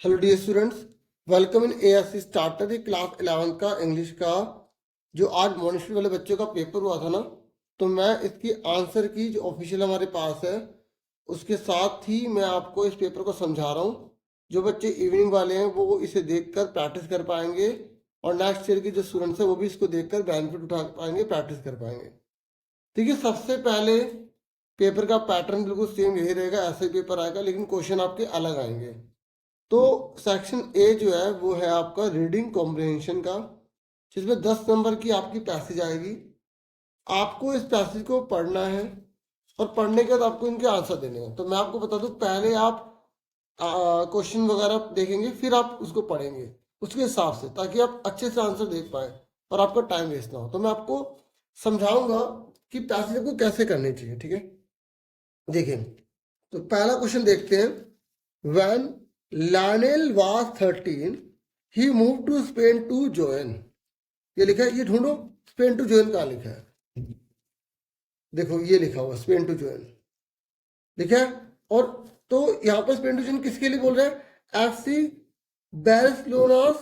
Hello dear students, welcome in ASC starter class 11 का English का जो आज मॉनिटरी वाले बच्चों का पेपर हुआ था ना, तो मैं इसकी आंसर की जो ऑफिशियल हमारे पास है उसके साथ ही मैं आपको इस पेपर को समझा रहा हूँ। जो बच्चे इवनिंग वाले हैं वो इसे देखकर प्रैक्टिस कर पाएंगे और नेक्स्ट ईयर के जो स्टूडेंट्स हैं वो भी इसको देखकर बेनिफिट उठा पाएंगे, प्रैक्टिस कर पाएंगे। ठीक है, सबसे पहले पेपर का पैटर्न बिल्कुल सेम यही रहेगा, ऐसे ही पेपर आएगा लेकिन क्वेश्चन आपके अलग आएंगे। तो सेक्शन ए जो है वो है आपका रीडिंग कॉम्प्रिहेंशन का, जिसमें 10 नंबर की आपकी पैसेज आएगी। आपको इस पैसेज को पढ़ना है और पढ़ने के बाद आपको इनके आंसर देने हैं। तो मैं आपको बता दूं, पहले आप क्वेश्चन वगैरह देखेंगे फिर आप उसको पढ़ेंगे उसके हिसाब से, ताकि आप अच्छे से आंसर देख पाए और आपका टाइम वेस्ट ना हो। तो मैं आपको समझाऊंगा कि पैसेज को कैसे करनी चाहिए। ठीक है, देखें तो पहला क्वेश्चन देखते हैं। When Lionel was 13, he moved to Spain to join। ये लिखा है, ये ढूंढो स्पेन टू join कहाँ लिखा है। देखो ये लिखा हुआ स्पेन टू join लिखा है। और तो यहाँ पर स्पेन टू join किसके लिए बोल रहे हैं? FC Barcelona's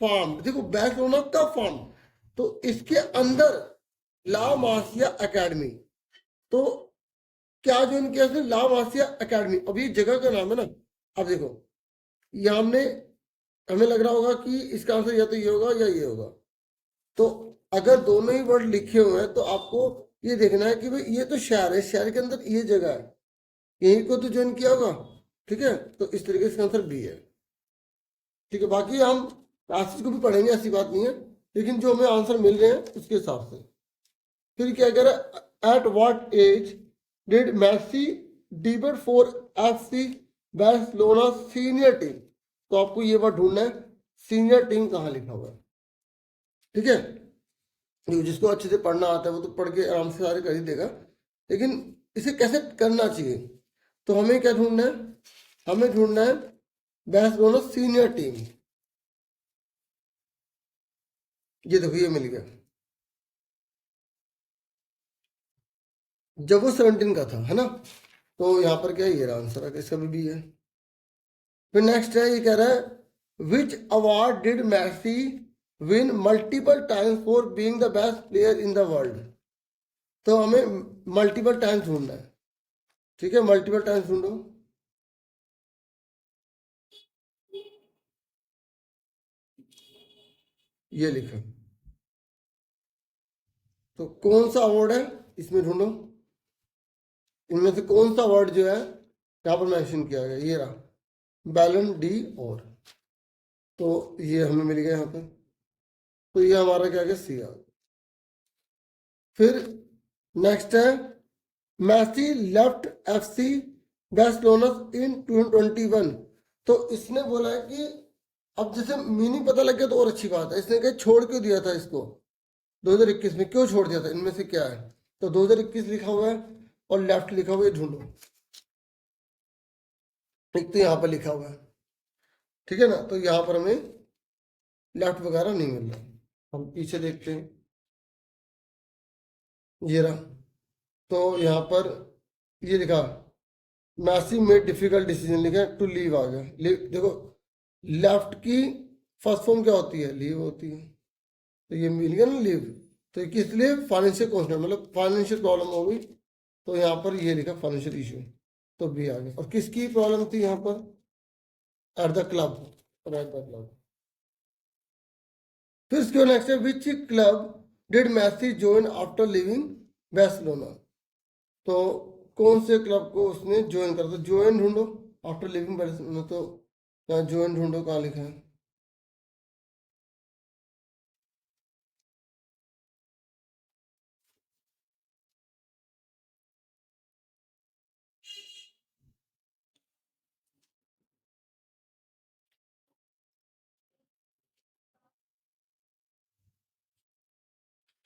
form. देखो बार्सिलोना का फार्म, तो इसके अंदर ला मासिया एकेडमी। तो क्या ज्वाइन किया उसने? ला मासिया एकेडमी। अब ये जगह का नाम है ना। अब देखो ये हमने हमें लग रहा होगा कि इसका आंसर या तो ये होगा या ये होगा। तो अगर दोनों ही वर्ड लिखे हुए हैं तो आपको ये देखना है कि भाई ये तो शहर है, शहर के अंदर ये जगह है, यहीं को तो ज्वाइन किया होगा। ठीक है, तो इस तरीके से इसका आंसर बी है। ठीक है, बाकी हम पैसेज को भी पढ़ेंगे, ऐसी बात नहीं है, लेकिन जो हमें आंसर मिल रहे हैं उसके हिसाब से। फिर क्या कह रहा है? At what age did Messi debut for FC Barcelona senior team. तो आपको ये वर्ड ढूंढना है, सीनियर टीम कहाँ लिखा हुआ है। ठीक है, जिसको अच्छे से पढ़ना आता है वो तो पढ़ के आराम से सारे कर ही देगा, लेकिन इसे कैसे करना चाहिए तो हमें क्या ढूंढना है? हमें ढूंढना है बार्सिलोना सीनियर टीम। ये देखो ये मिल गया, जब वो 17 का था, है ना। तो यहाँ पर क्या है, ये आंसर है, इसका भी है। फिर नेक्स्ट है, ये कह रहा है which award did Messi win multiple times for being the best player in the world. तो हमें मल्टीपल टाइम्स ढूंढना है। ठीक है, मल्टीपल टाइम्स ढूंढो। ये लिखो, तो कौन सा अवार्ड है इसमें ढूंढो। इनमें से कौन सा अवार्ड जो है यहाँ पर मेंशन किया गया, ये रहा बैलन डी। और तो ये हमें मिल गया यहाँ पर, तो ये हमारा क्या गया, सी आ। फिर नेक्स्ट है मैसी लेफ्ट FC बार्सिलोना इन 2021। तो इसने बोला है कि अब जैसे मीनिंग पता लग गया तो और अच्छी बात है। इसने कहा छोड़ क्यों दिया था इसको 2021 में, क्यों छोड़ दिया था, इनमें से क्या है। तो 2021 लिखा हुआ है और लेफ्ट लिखा हुआ है, ढूंढो। एक तो यहाँ पर लिखा हुआ है, ठीक है ना, तो यहाँ पर हमें लेफ्ट वगैरह नहीं मिल रहा। हम पीछे देखते हैं, ये रहा। तो यहाँ पर ये लिखा मैसी मेड डिफिकल्ट डिसीजन, लिखा है टू लीव आ गया। देखो लेफ्ट की फर्स्ट फॉर्म क्या होती है, लीव होती है। तो ये मिल गया ना लीव। तो ये किस लिए? फाइनेंशियल कॉन्स्टेंट, मतलब फाइनेंशियल प्रॉब्लम हो गई। तो यहाँ पर ये लिखा फाइनेंशियल इशू, तो भी आ गया। और किसकी प्रॉब्लम थी यहाँ पर? At the club, at the club. फिर इसके नेक्स्ट है which club did Messi join after leaving Barcelona. तो कौन से क्लब को उसने ज्वाइन करा था? ज्वाइन ढूंढो आफ्टर लिविंग बार्सिलोना। तो यहाँ ज्वाइन ढूंढो, कहाँ लिखा है?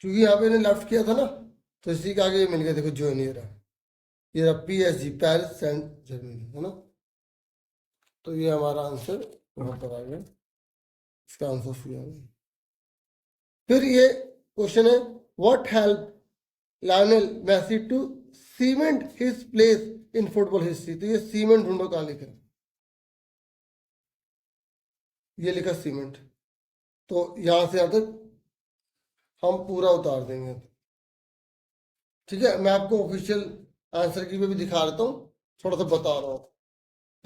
क्योंकि यहाँ पे इन्हें लेफ्ट किया था ना, तो इसी के आगे ये मिल गया। देखो ज्वाइन, ये रहा PSG पेरिस सेंट जर्मनी, है ना। तो ये हमारा आंसर वहां पर आ गया, इसका आंसर सी आ गया। फिर ये क्वेश्चन है what help Lionel Messi to cement his place in football history. तो ये सीमेंट ढूंढो, कहाँ लिखा है? ये लिखा सीमेंट, तो यहाँ से यहाँ तक हम पूरा उतार देंगे। ठीक है, मैं आपको ऑफिशियल आंसर की भी दिखा देता हूँ, थोड़ा सा बता रहा हूँ।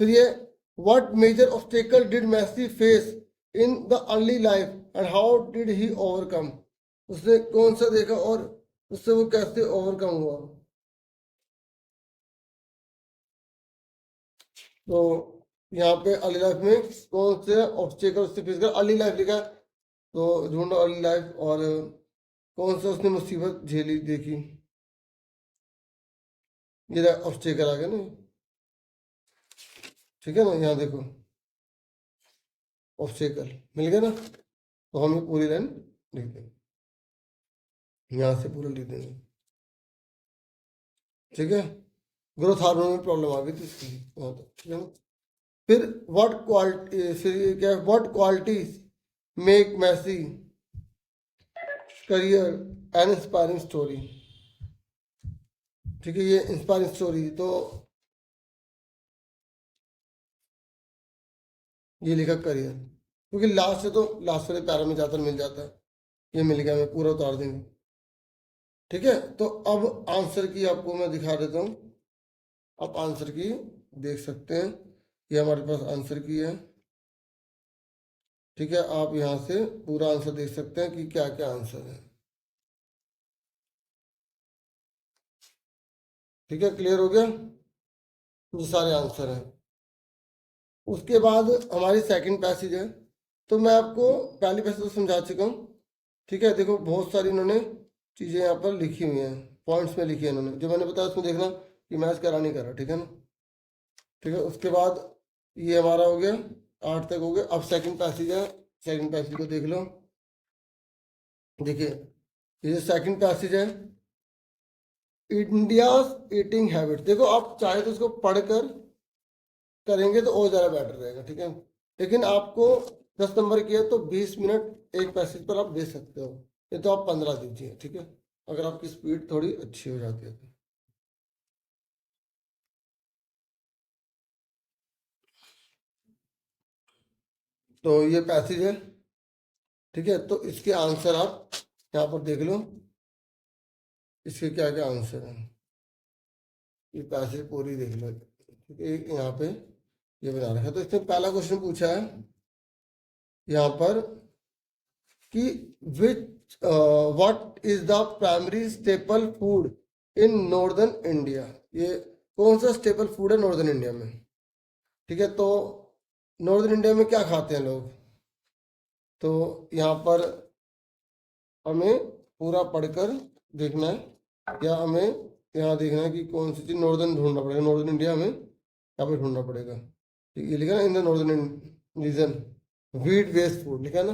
फिर ये what major obstacle did Messi face in the early life and how did he overcome, उसने कौन सा देखा और उससे वो कैसे ओवरकम हुआ। तो यहाँ पे अर्ली लाइफ में कौन से ऑब्स्टेकल उससे फेस कर, अर्ली लाइफ लिखा है, तो ढूंढो अर्ली लाइफ और कौन सा उसने मुसीबत झेली देखी। ये ऑब्स्टेकल आ गया ना, ठीक है ना, यहाँ देखो ऑब्स्टेकल मिल गया ना, तो हम ये पूरी लाइन लिख देंगे, यहाँ से पूरा लिख देंगे। ठीक है, ग्रोथ हार्मोन में प्रॉब्लम आ गई थी इसकी यहाँ तक, ठीक है ना। फिर व्हाट क्वालिटी, फिर ये क्या, what qualities make Messi career an inspiring story. ठीक है, ये इंस्पायरिंग स्टोरी, तो ये लिखा करियर, क्योंकि लास्ट से तो लास्ट वाले पैरा में ज़्यादातर मिल जाता है, ये मिल गया, मैं पूरा उतार देंगे। ठीक है, तो अब आंसर की आपको मैं दिखा देता हूँ, आप आंसर की देख सकते हैं, ये हमारे पास आंसर की है। ठीक है, आप यहाँ से पूरा आंसर देख सकते हैं कि क्या क्या आंसर है। ठीक है, क्लियर हो गया, ये सारे आंसर हैं। उसके बाद हमारी सेकंड पैसेज है, तो मैं आपको पहली पैसेज तो समझा चुका हूँ। ठीक है, देखो बहुत सारी इन्होंने चीज़ें यहाँ पर लिखी हुई हैं, पॉइंट्स में लिखी है इन्होंने, जो मैंने बताया उसमें देखना कि मैच करा नहीं करा। ठीक है ना, ठीक है, उसके बाद ये हमारा हो गया, 8 तक हो गया। अब सेकंड पैसेज है, सेकंड पैसेज को देख लो। देखिए, ये जो सेकंड पैसेज है, इंडिया ईटिंग हैबिट, देखो आप चाहे तो इसको पढ़कर करेंगे तो और ज़्यादा बेटर रहेगा। ठीक है, लेकिन आपको 10 नंबर की है तो 20 मिनट एक पैसेज पर आप दे सकते हो, ये तो आप 15 दीजिए। ठीक है, अगर आपकी स्पीड थोड़ी अच्छी हो जाती है तो ये पैसेज है। ठीक है, तो इसके आंसर आप यहाँ पर देख लो, इसके क्या क्या आंसर हैं, ये पैसेज पूरी देख लो। ठीक है, यहाँ पे ये बना रखा है, तो इसमें पहला क्वेश्चन पूछा है यहाँ पर कि विच what is the primary staple food in northern India, ये कौन सा स्टेपल फूड है नॉर्दर्न इंडिया में। ठीक है, तो नॉर्दर्न इंडिया में क्या खाते हैं लोग, तो यहाँ पर हमें पूरा पढ़कर देखना है, या हमें यहाँ देखना है कि कौन सी चीज़ नॉर्दर्न ढूंढना पड़ेगा, नॉर्दर्न इंडिया हमें यहाँ पे ढूंढना पड़ेगा। ठीक है, ये लिखा ना, in the northern region wheat based food, लिखा ना,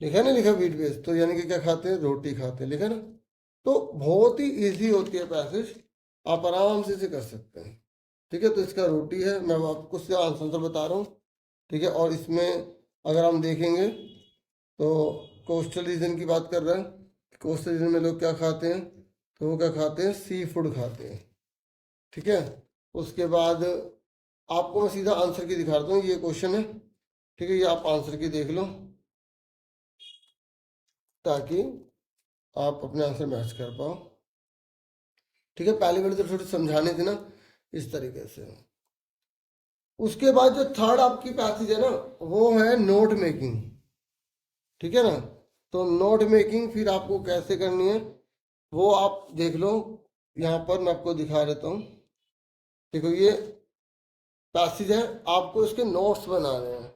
लिखा ना, लिखा व्हीट बेस्ड, तो यानी कि क्या खाते हैं, रोटी खाते हैं, लिखा ना। तो बहुत ही इजी होती है पैसेज, आप आराम से इसे कर सकते हैं। ठीक है, तो इसका रोटी है, मैं आपको उसका आंसर बता रहा हूँ। ठीक है, और इसमें अगर हम देखेंगे तो कोस्टल रीजन की बात कर रहे हैं, कोस्टल रीजन में लोग क्या खाते हैं, तो वो क्या खाते हैं, सी फूड खाते हैं। ठीक है, उसके बाद आपको मैं सीधा आंसर की दिखा देता हूँ, ये क्वेश्चन है। ठीक है, ये आप आंसर की देख लो ताकि आप अपने आंसर मैच कर पाओ। ठीक है, पहले वाले तो थोड़ी समझाने थे ना इस तरीके से। उसके बाद जो थर्ड आपकी पैसेज है ना, वो है नोट मेकिंग। ठीक है ना, तो नोट मेकिंग फिर आपको कैसे करनी है वो आप देख लो, यहाँ पर मैं आपको दिखा देता हूँ। देखो ये पैसेज है, आपको इसके नोट्स बनाने हैं।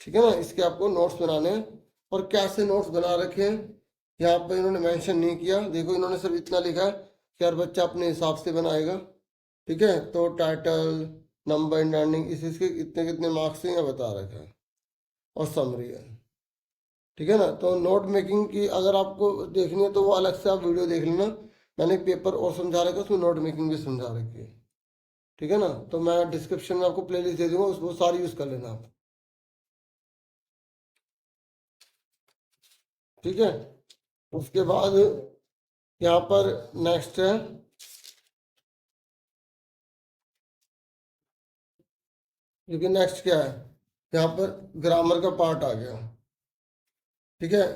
ठीक है ना, इसके आपको नोट्स बनाने हैं, और कैसे नोट्स बना रखे हैं यहाँ पर इन्होंने मेंशन नहीं किया। देखो इन्होंने सिर्फ इतना लिखा है कि हर बच्चा अपने हिसाब से बनाएगा। ठीक है, तो टाइटल, नंबर इन लर्निंग, इसके कितने कितने मार्क्स हैं यह बता रखा है, और समरी है। ठीक है ना, तो नोट मेकिंग की अगर आपको देखनी है तो वो अलग से आप वीडियो देख लेना, मैंने एक पेपर और समझा रखा है, उसमें नोट मेकिंग भी समझा रखी है। ठीक है ना, तो मैं डिस्क्रिप्शन में आपको प्लेलिस्ट दे दूंगा, उसको सारी यूज़ कर लेना आप। ठीक है, उसके बाद यहाँ पर नेक्स्ट है, क्योंकि नेक्स्ट क्या है, यहाँ पर ग्रामर का पार्ट आ गया। ठीक है,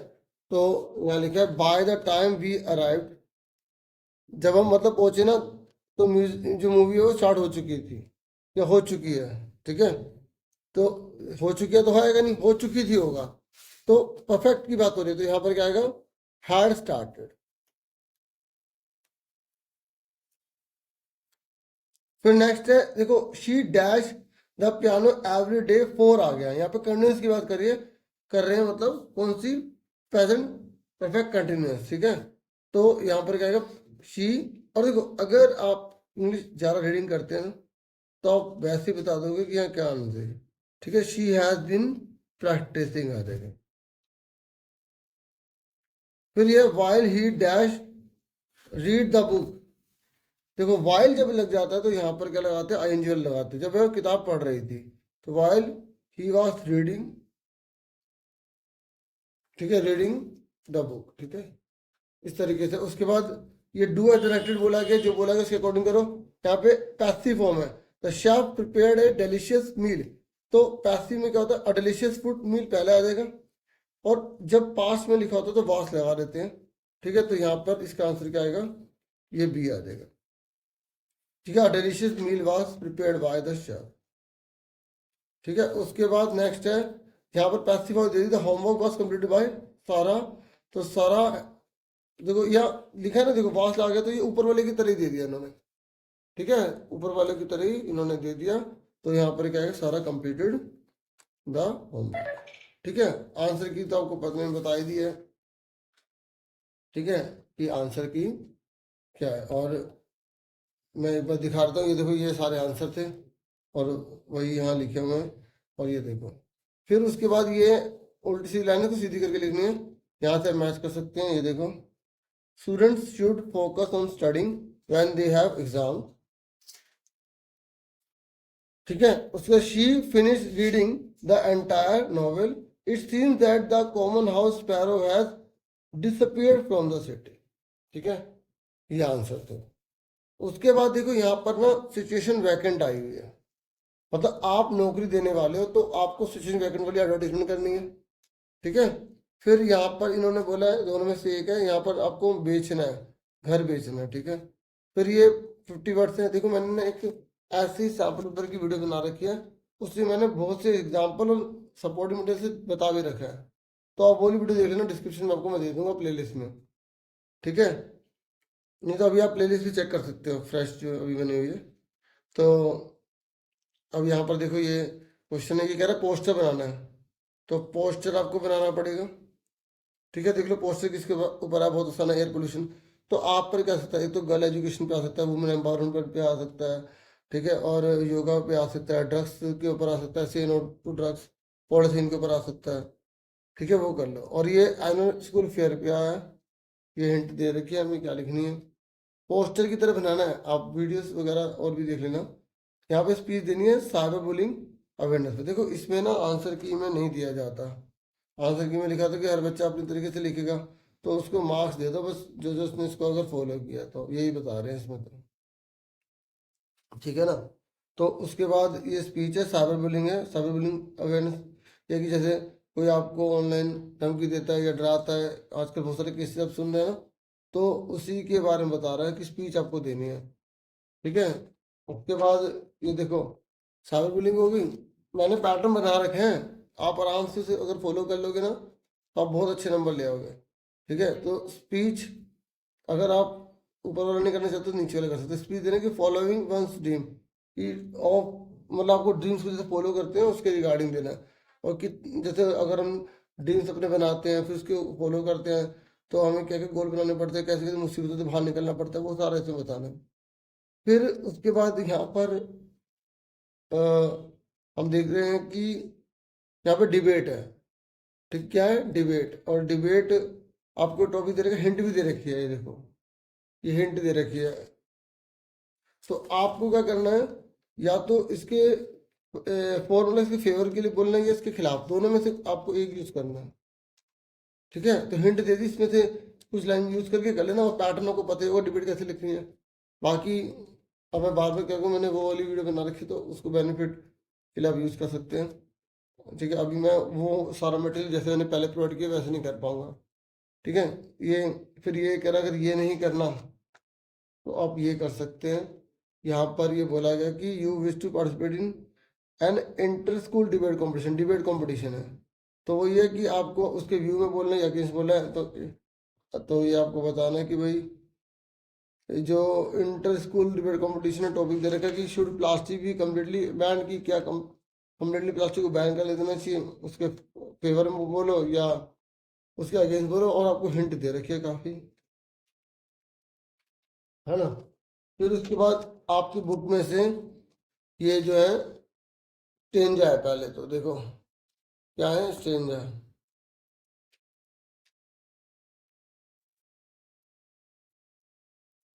तो यहाँ लिखा है by the time we arrived, जब हम मतलब पहुंचे ना, तो जो मूवी है वो स्टार्ट हो चुकी थी या हो चुकी है। ठीक है, तो हो चुकी है तो होएगा नहीं, हो चुकी थी होगा। तो परफेक्ट की बात हो रही है, तो यहाँ पर क्या आएगा, हैड स्टार्टेड। फिर नेक्स्ट है देखो, she dash the piano every day 4 आ गया। यहाँ पे कंटिन्यूस की बात करिए, कर रहे हैं मतलब कौन सी, प्रेजेंट परफेक्ट कंटिन्यूस। ठीक है, तो यहाँ पर क्या आएगा, शी। और देखो अगर आप इंग्लिश ज़्यादा रीडिंग करते हैं तो आप वैसे ही बता दोगे कि यहाँ क्या आंसर है। ठीक है, शी हैज़ बिन प्रैक्टिसिंग आ जाएगा। फिर ये while he dash read the book. देखो वाइल जब लग जाता है तो यहाँ पर क्या लगाते हैं, आईएनजी लगाते हैं। जब वो किताब पढ़ रही थी तो वाइल ही वॉज रीडिंग, ठीक है, रीडिंग द बुक। ठीक है, इस तरीके से। उसके बाद ये डू एज डायरेक्टेड बोला गया, जो बोला गया उसके अकॉर्डिंग करो। यहाँ पे पैसिव फॉर्म है, the chef prepared a delicious meal. तो पैसिव में क्या होता है, अ डिलीशियस फूड मील पहले आ जाएगा, और जब पास में लिखा होता है तो वास लगा देते हैं। ठीक है, तो यहाँ पर इसका आंसर क्या आएगा, ये बी आ जाएगा। ठीक है, delicious meal was prepared by the chef. ठीक है, उसके बाद नेक्स्ट है, यहाँ पर पैसिव वॉइस दे दी, the homework was completed by Sara. तो सारा, देखो यहाँ लिखा है ना, देखो वास लगा गया, तो ये ऊपर वाले की तरह ही दे दिया इन्होंने। ठीक है, ऊपर वाले की तरह ही इन्होंने दे दिया। तो यहाँ पर क्या है, सारा कंप्लीटेड द होमवर्क। ठीक है, आंसर की तो आपको पता, मैंने बता ही दी है। ठीक है, कि आंसर की क्या है, और मैं एक बार दिखा रहा हूँ, ये देखो ये सारे आंसर थे और वही यहाँ लिखे हुए हैं। और ये देखो, फिर उसके बाद ये उल्टी सीधी लाइन है तो सीधी करके लिखनी है, यहाँ से मैच कर सकते हैं। ये देखो, students should focus on studying when they have exam. ठीक है, उसके she finish reading the entire novel, it seems that the common house sparrow has disappeared from the city. ठीक है, ये आंसर थे। उसके बाद देखो यहाँ पर ना सिचुएशन वैकेंट आई हुई है, मतलब आप नौकरी देने वाले हो तो आपको सिचुएशन वैकेंट वाली एडवर्टीजमेंट करनी है। ठीक है, फिर यहाँ पर इन्होंने बोला है दोनों में से एक है, यहाँ पर आपको बेचना है, घर बेचना है। ठीक है, फिर ये 50 वर्ड्स हैं। देखो मैंने ना एक ऐसी सैम्पल पेपर की वीडियो बना रखी है, उससे मैंने बहुत से एग्जाम्पल और सपोर्टिंग मटेरियल से बता भी रखा है, तो आप वो वाली वीडियो देख लेना, डिस्क्रिप्शन में आपको मैं दे दूंगा प्लेलिस्ट में। ठीक है, नहीं तो अभी आप प्लेलिस्ट भी चेक कर सकते हो, फ्रेश जो अभी बनी हुई है। तो अब यहाँ पर देखो ये क्वेश्चन है, ये कह रहा है पोस्टर बनाना है, तो पोस्टर आपको बनाना पड़ेगा। ठीक है, देख लो पोस्टर किसके ऊपर है, बहुत आसान है, एयर पोल्यूशन। तो आप पर क्या आ सकता है, एक तो गर्ल एजुकेशन पे आ सकता है, वुमेन एम्पावरमेंट पे आ सकता है। ठीक है, और योगा पे आ सकता है, ड्रग्स के ऊपर आ सकता है, से नो टू ड्रग्स, पॉलिथीन के ऊपर आ सकता है। ठीक है, वो कर लो। और ये एनुअल स्कूल फेयर पे आया है, ये हिंट दे रखी है हमें क्या लिखनी है, पोस्टर की तरह बनाना है। आप वीडियोस वगैरह और भी देख लेना। यहाँ पे स्पीच देनी है साइबर बुलिंग अवेयरनेस पे। देखो इसमें ना आंसर की में नहीं दिया जाता, आंसर की में लिखा था कि हर बच्चा अपने तरीके से लिखेगा, तो उसको मार्क्स दे दो बस, जो जो उसने इसको अगर फॉलो किया, तो यही बता रहे हैं इसमें तो। ठीक है ना, तो उसके बाद ये स्पीच है, साइबर बुलिंग है, साइबर बुलिंग अवेयरनेस। ये कि जैसे कोई आपको ऑनलाइन धमकी देता है या डराता है, आजकल बहुत सारे केसेस आप सुन रहे हैं ना, तो उसी के बारे में बता रहा है कि स्पीच आपको देनी है। ठीक है, उसके बाद ये देखो साइबर बुलिंग हो गई, मैंने पैटर्न बना रखे हैं, आप आराम से उसे अगर फॉलो कर लोगे ना तो आप बहुत अच्छे नंबर ले आओगे। ठीक है, तो स्पीच अगर आप ऊपर वाला नहीं करना चाहते तो नीचे वाला कर सकते, स्पीच देने की फॉलोइंग वंस ड्रीम कि ऑफ, मतलब आपको ड्रीम्स को जैसे फॉलो करते हैं उसके रिगार्डिंग देना है। और कि जैसे अगर हम ड्रीम्स अपने बनाते हैं फिर उसको फॉलो करते हैं, तो हमें क्या क्या गोल बनाने पड़ते हैं, कैसे कैसे मुसीबतों से बाहर निकलना पड़ता है, वो सारा इसमें बताना है। फिर उसके बाद यहाँ पर अ, हम देख रहे हैं कि यहाँ पे डिबेट है। ठीक, क्या है, डिबेट। और डिबेट आपको टॉपिक दे रखा है, हिंट भी दे रखी है, ये देखो ये हिंट दे रखी है। तो आपको क्या करना है, या तो इसके फॉर्मूला इसके फेवर के लिए बोलना है या इसके खिलाफ, दोनों में से आपको एक यूज करना है। ठीक है, तो हिंट दे दी, इसमें से कुछ लाइन यूज करके कर लेना, और पैटर्न को पता है वो डिबेट कैसे लिखनी है। बाकी अब मैं बार बार क्या कहूँ, मैंने वो वाली वीडियो बना रखी तो उसको बेनिफिट के लिए आप यूज़ कर सकते हैं। ठीक है, अभी मैं वो सारा मटेरियल जैसे मैंने पहले प्रोवाइड किया वैसे नहीं कर पाऊंगा। ठीक है, ये फिर ये कह रहा अगर ये नहीं करना तो आप ये कर सकते हैं। यहाँ पर ये बोला गया कि you wish to participate in an inter school debate competition है। तो वो ये है कि आपको उसके व्यू में बोलना है या अगेंस्ट बोलना है। तो ये आपको बताना है कि भाई जो इंटर स्कूल डिबेट कंपटीशन है, टॉपिक दे रखा है कि शुड प्लास्टिक भी कम्प्लीटली बैन की, क्या कम्प्लीटली प्लास्टिक को बैन कर देना चाहिए, उसके फेवर में बोलो या उसके अगेंस्ट बोलो, और आपको हिंट दे रखी है काफ़ी, है ना। फिर उसके बाद आपकी बुक में से ये जो है स्टेंजा है, पहले तो देखो क्या है स्टेंजा।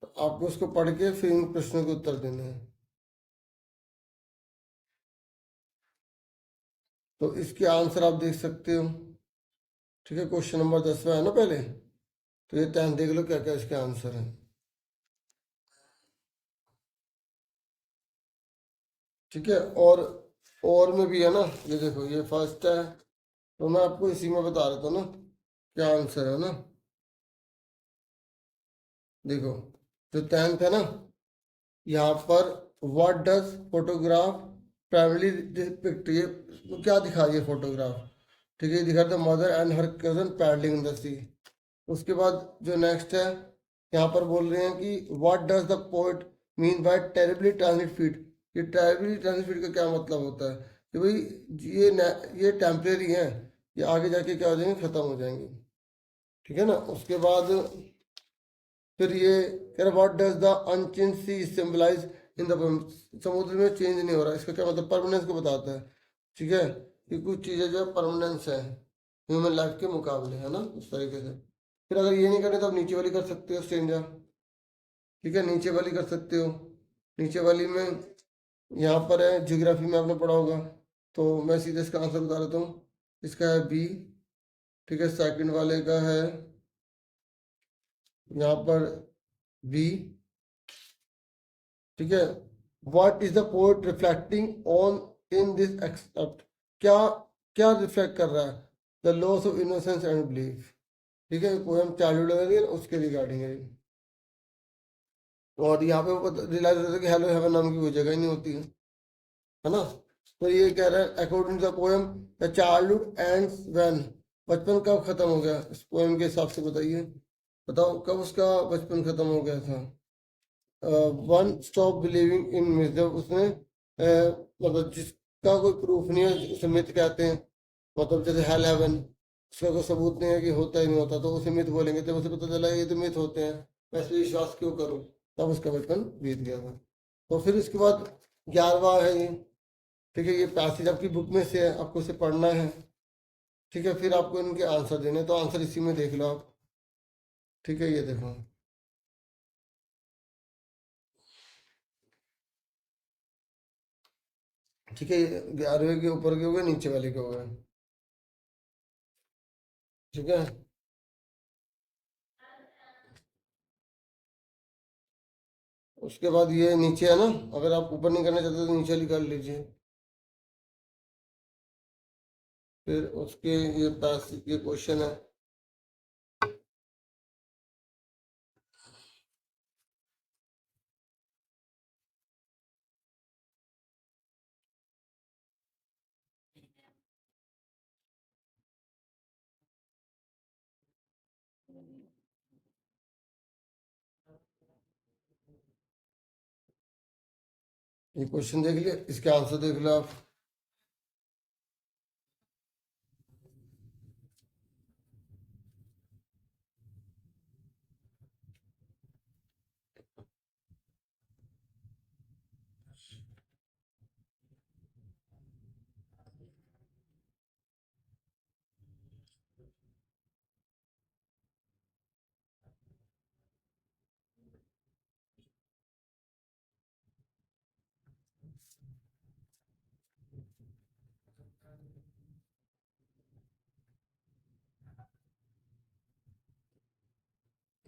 तो आपको उसको पढ़ के फिर इन प्रश्नों के उत्तर देने हैं। तो इसके आंसर आप देख सकते हो। ठीक है, क्वेश्चन नंबर 10 में है ना पहले, तो ये टाइम देख लो क्या क्या इसके आंसर है। ठीक है, और में भी है ना, ये देखो ये फर्स्ट है, तो मैं आपको इसी में बता रहा था ना क्या आंसर है ना। देखो जो 10th है ना, यहाँ पर what does photograph primary depict, ये क्या दिखा ये फोटोग्राफ। ठीक है, ये दिखा था mother and her cousin paddling in the sea. उसके बाद जो नेक्स्ट है, यहाँ पर बोल रहे हैं कि what does the poet mean by terribly transit feet. ये टेरिबली ट्रांजिट फीट का क्या मतलब होता है कि भाई ये टेम्परेरी है, ये आगे जाके क्या हो जाएंगे, खत्म हो जाएंगे। ठीक है ना। उसके बाद फिर ये कह रहा what does the unchange sea symbolize in the poem. समुद्र में चेंज नहीं हो रहा, इसका क्या मतलब, परमानेंस को बताता है। ठीक है, कि कुछ चीज़ें जो है परमानेंस है ह्यूमन लाइफ के मुकाबले, है ना, उस तरीके से। फिर अगर ये नहीं करने तो आप नीचे वाली कर सकते हो स्ट्रेंजर। ठीक है, नीचे वाली कर सकते हो। नीचे वाली में यहाँ पर है जियोग्राफी में आपने पढ़ा होगा, तो मैं सीधे इसका आंसर बता देता हूँ। इसका है बी। ठीक है, सेकंड वाले का है यहाँ पर बी। ठीक है, what is the poet reflecting on in this excerpt, क्या क्या रिफ्लेक्ट कर रहा है, the loss of innocence and belief. ठीक है, पोएम चाइल्डहुड है उसके रिगार्डिंग है। और यहाँ पे वो रियलाइज होता है कि हेलो हेवन नाम की कोई जगह ही नहीं होती है ना। तो ये कह रहा है according to the poem the childhood ends when, बचपन कब खत्म हो गया इस पोएम के हिसाब से, बताइए। बताओ कब उसका बचपन खत्म हो गया था। One stop believing in myth, जब उसने मतलब जिसका कोई प्रूफ नहीं है उसे मिथ कहते हैं। मतलब जैसे हेल हेवन, उसका कोई सबूत नहीं है कि होता ही नहीं होता, तो उसे मिथ बोलेंगे। जब उसे पता चला ये तो मिथ होते हैं, मैं इस पे विश्वास क्यों करूं, तब उसका बचपन बीत गया था। तो फिर इसके बाद 11वां है ये। ठीक है, ये पैसेज आपकी बुक में से है, आपको इसे पढ़ना है। ठीक है, फिर आपको इनके आंसर देने हैं, तो आंसर इसी में देख लो आप। ठीक है, ये देखो। ठीक है, ये 11वें के ऊपर के हो गए, नीचे वाले के हो गए। ठीक है, उसके बाद ये नीचे है ना, अगर आप ऊपर नहीं करना चाहते तो नीचे वाली कर लीजिए। फिर उसके ये पास ये क्वेश्चन है। ये क्वेश्चन देख लिया, इसके आंसर देख लो आप।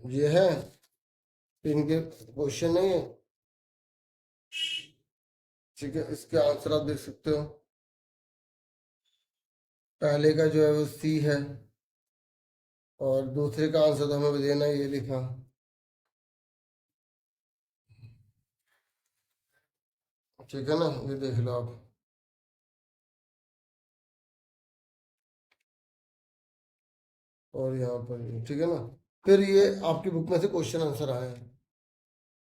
ये है, इनके क्वेश्चन नहीं है। ठीक है, इसके आंसर आप देख सकते हो। पहले का जो है वो सी है, और दूसरे का आंसर तो हमें देना ये लिखा। ठीक है ना, ये देख लो आप। और यहाँ पर ये, ठीक है ना। फिर ये आपकी बुक में से क्वेश्चन आंसर आए हैं,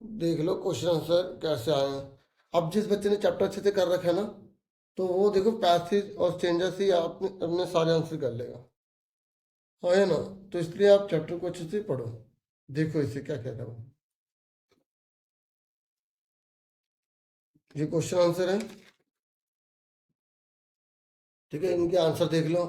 देख लो क्वेश्चन आंसर कैसे आए हैं। अब जिस बच्चे ने चैप्टर अच्छे से कर रखा है ना, तो वो देखो पैसेज और चेंजेस ही आपने अपने सारे आंसर कर लेगा। हाँ है ना। तो इसलिए आप चैप्टर को अच्छे से पढ़ो, देखो इसे क्या कह रहा हूँ। ये क्वेश्चन आंसर है, ठीक है, इनके आंसर देख लो।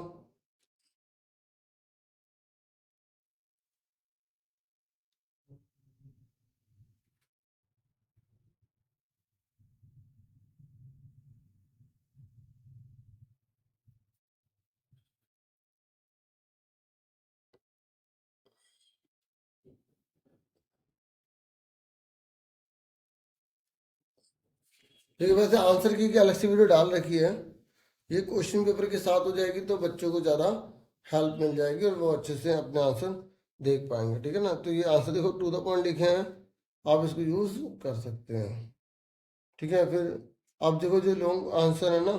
ठीक है, वैसे आंसर की अलग से वीडियो डाल रखी है, ये क्वेश्चन पेपर के साथ हो जाएगी तो बच्चों को ज़्यादा हेल्प मिल जाएगी और वो अच्छे से अपने आंसर देख पाएंगे। ठीक है ना, तो ये आंसर देखो टू द पॉइंट लिखे हैं, आप इसको यूज़ कर सकते हैं। ठीक है, फिर आप देखो जो लॉन्ग आंसर है ना,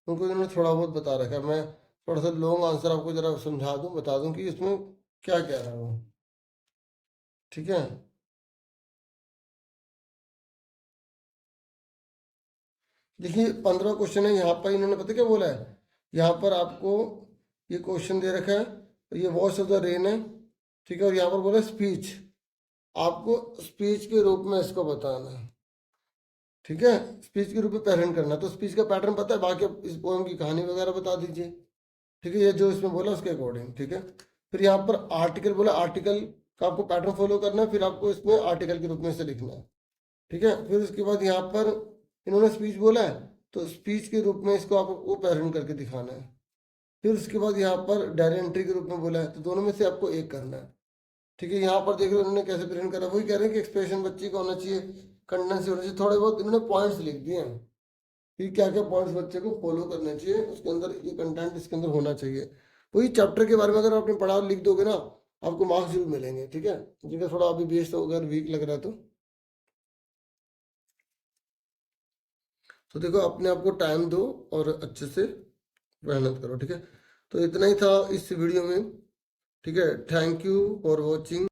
उनको इन्होंने थोड़ा बहुत बता रखा है। मैं थोड़ा सा लॉन्ग आंसर आपको ज़रा समझा दूँ, बता दूँ कि इसमें क्या कह रहा हूँ। ठीक है, देखिए 15 क्वेश्चन है यहाँ पर, इन्होंने पता क्या बोला है, यहाँ पर आपको ये क्वेश्चन दे रखा है, तो ये वॉइस ऑफ द रेन है। ठीक है, और यहाँ पर बोला स्पीच, आपको स्पीच के रूप में इसको बताना है। ठीक है, स्पीच के रूप में प्रेजेंट करना है। तो स्पीच का पैटर्न पता है, बाकी आप इस पोएम की कहानी वगैरह बता दीजिए। ठीक है, ये जो इसमें बोला उसके अकॉर्डिंग। ठीक है, फिर यहाँ पर आर्टिकल बोला, आर्टिकल का आपको पैटर्न फॉलो करना है, फिर आपको इसमें आर्टिकल के रूप में इसे लिखना है। ठीक है, फिर उसके बाद यहाँ पर इन्होंने स्पीच बोला है, तो स्पीच के रूप में इसको आपको प्रेजेंट करके दिखाना है। फिर उसके बाद यहाँ पर डायरी एंट्री के रूप में बोला है, तो दोनों में से आपको एक करना है। ठीक है, यहाँ पर देख रहे हो उन्होंने कैसे प्रेजेंट करा, वही कह रहे हैं कि एक्सप्रेशन बच्चे का होना चाहिए, कंटेंसी होना चाहिए, थोड़े बहुत इन्होंने पॉइंट्स लिख दिए हैं कि क्या क्या पॉइंट्स बच्चे को फॉलो करने चाहिए, उसके अंदर ये कंटेंट इसके अंदर होना चाहिए। वही चैप्टर के बारे में अगर आपने पढ़ा लिख दोगे ना, आपको मार्क्स जरूर मिलेंगे। ठीक है, जिनका थोड़ा अभी बेस अगर वीक लग रहा है तो देखो अपने आप को टाइम दो और अच्छे से मेहनत करो। ठीक है, तो इतना ही था इस वीडियो में। ठीक है, थैंक यू फॉर वॉचिंग।